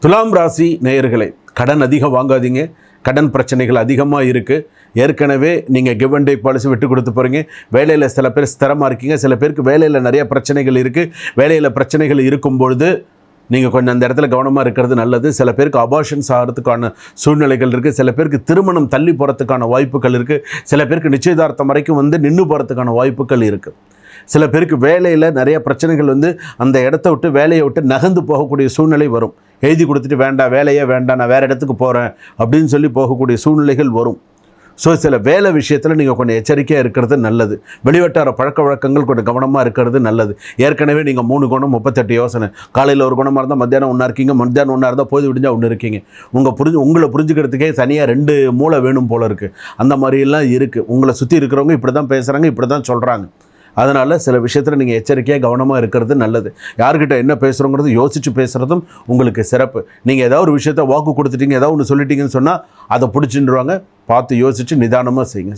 துலாம் ராசி நேயர்களே, கடன் அதிகம் வாங்காதீங்க. கடன் பிரச்சனைகள் அதிகமாக இருக்குது. ஏற்கனவே நீங்கள் கிவ் அண்ட் டேக் பாலிசி விட்டு கொடுத்து போகிறீங்க. வேலையில் சில பேர் ஸ்திரமாக இருக்கீங்க, சில பேருக்கு வேலையில் நிறைய பிரச்சனைகள் இருக்குது. வேலையில் பிரச்சனைகள் இருக்கும்பொழுது நீங்கள் கொஞ்சம் அந்த இடத்துல கவனமாக இருக்கிறது நல்லது. சில பேருக்கு அபார்ஷன்ஸ் ஆகிறதுக்கான சூழ்நிலைகள் இருக்குது. சில பேருக்கு திருமணம் தள்ளி போகிறதுக்கான வாய்ப்புகள் இருக்குது. சில பேருக்கு நிச்சயதார்த்தம் வரைக்கும் நின்று போகிறதுக்கான வாய்ப்புகள் இருக்குது. சில பேருக்கு வேலையில் நிறைய பிரச்சனைகள் அந்த இடத்த விட்டு வேலையை விட்டு நகர்ந்து போகக்கூடிய சூழ்நிலை வரும். எழுதி கொடுத்துட்டு வேண்டாம், வேலையே வேண்டாம், நான் வேறு இடத்துக்கு போகிறேன் அப்படின்னு சொல்லி போகக்கூடிய சூழ்நிலைகள் வரும். ஸோ சில வேலை விஷயத்தில் நீங்கள் கொஞ்சம் எச்சரிக்கையாக இருக்கிறது நல்லது. வெளிவட்டார பழக்க வழக்கங்கள் கொஞ்சம் கவனமாக இருக்கிறது நல்லது. ஏற்கனவே நீங்கள் 3 குணம் 38 யோசனை. காலையில் ஒரு குணமாக இருந்தால் மத்தியானம் ஒன்றா இருக்கீங்க, மத்தியானம் ஒன்றா இருந்தால் போது விடிஞ்சால் ஒன்று இருக்கீங்க. உங்களை புரிஞ்சுக்கிறதுக்கே தனியாக 2 மூளை வேணும் போல இருக்குது. அந்த மாதிரிலாம் இருக்குது. உங்களை சுற்றி இருக்கிறவங்க இப்படி தான் பேசுகிறாங்க, இப்படி தான் சொல்கிறாங்க. அதனால் சில விஷயத்தில் நீங்கள் எச்சரிக்கையாக கவனமாக இருக்கிறது நல்லது. யார்கிட்ட என்ன பேசுகிறோங்கிறது யோசித்து பேசுகிறதும் உங்களுக்கு சிறப்பு. நீங்கள் ஏதாவது ஒரு விஷயத்த வாக்கு கொடுத்துட்டீங்க, ஏதாவது ஒன்று சொல்லிட்டீங்கன்னு சொன்னால் அதை பிடிச்சின்னுருவாங்க. பார்த்து யோசித்து நிதானமாக செய்யுங்க.